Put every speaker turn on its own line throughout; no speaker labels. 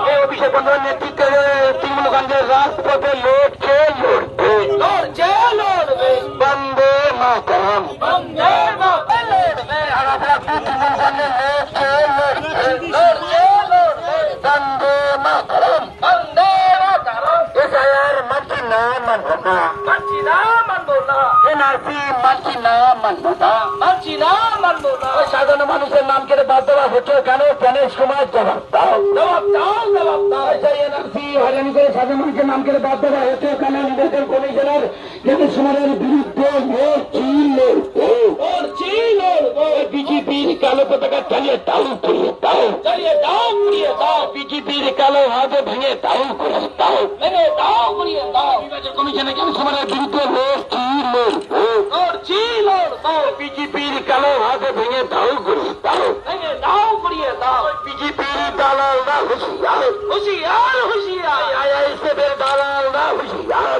এই অভিষেক বন্ধুর নেতৃত্বে তৃণমূলগঞ্জের রাজপথে লড়ছে লড়বে বন্দে মাতরম বন্দে মাতরম এসআইআর মানছি না মানব না এনআরসি মানছি না মানব না সাধারণ মানুষের নাম কেটে বাদ দেওয়া হচ্ছে কেন প্যানের সময় জবাব দাও এনআরসি হয়রানি করে সাধারণ মানুষের নাম কেটে বাদ দেওয়া হচ্ছে কেন নির্বাচন কমিশনের সমাজের বিরুদ্ধে বিজেপির কালো পতাকা চালিয়ে দাও পুড়িয়ে দাও বিজেপির কালো হাতে ভেঙে দাও করে দাও নির্বাচন কমিশনের সমাজের বিরুদ্ধে বিজেপির কালো হাতে ভেঙে দাও করে দাও বিজেপির দালালরা হুঁশিয়ার আইএসএফের দালালরা হুঁশিয়ার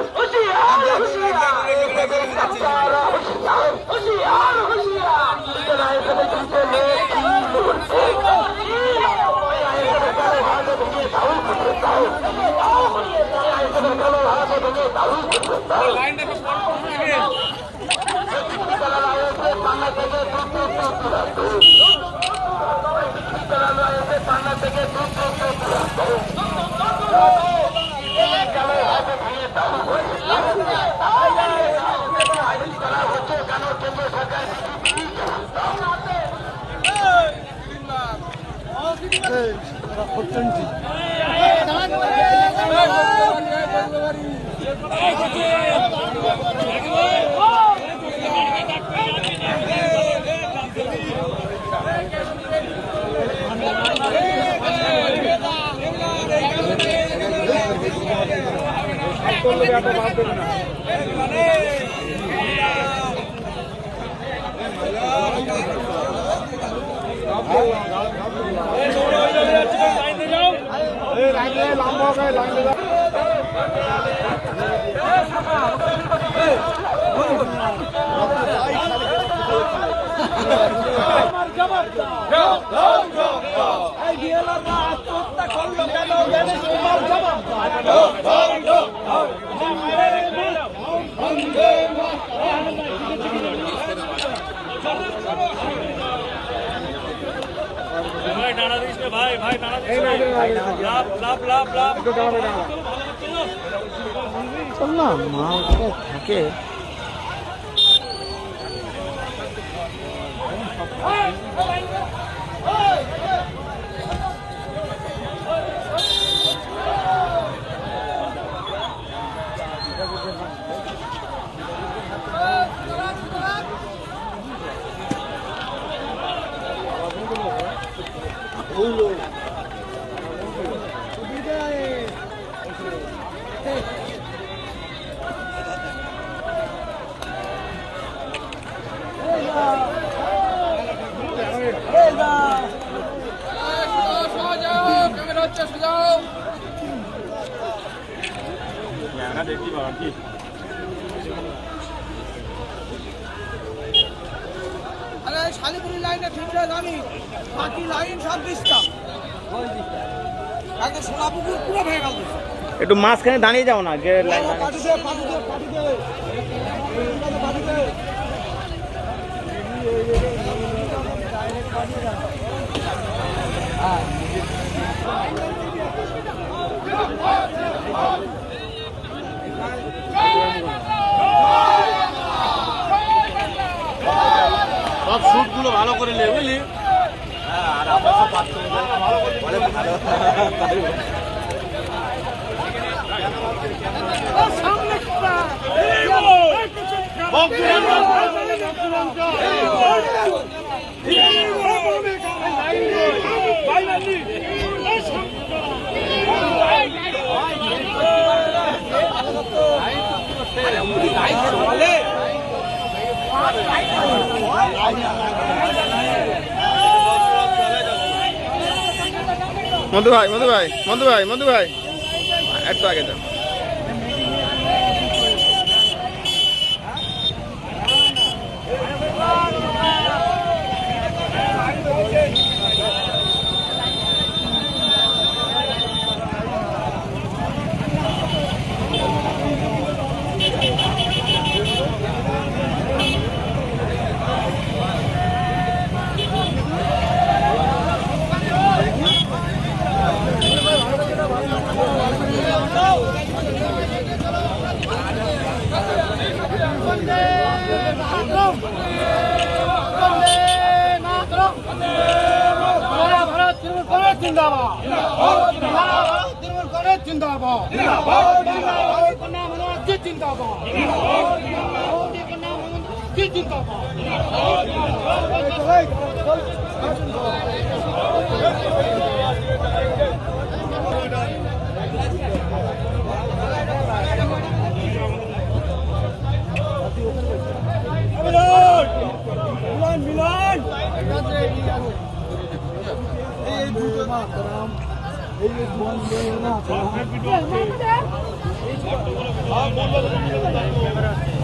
থাকে
শালিপুরি লাইনে ঠিক জানি বাকি লাইন সব ডিস্টার্ব একদম সোনাপুকুর পুরো ভেঙে গেল।
একটু মাঝখানে দাঁড়িয়ে যাও না যে লাইন
সব শুট গুলো ভালো করে নে বুঝলি। আর আমরা সব ভালো করে
মধু ভাই একটু আগে যাও।
কংগ্রেস জিন্দাবাদ তৃণমূল কংগ্রেস জিন্দাবাদ কন্যা মনোজ জিন্দাবাদ কন্যা মনোজ জিন্দাবাদ
এই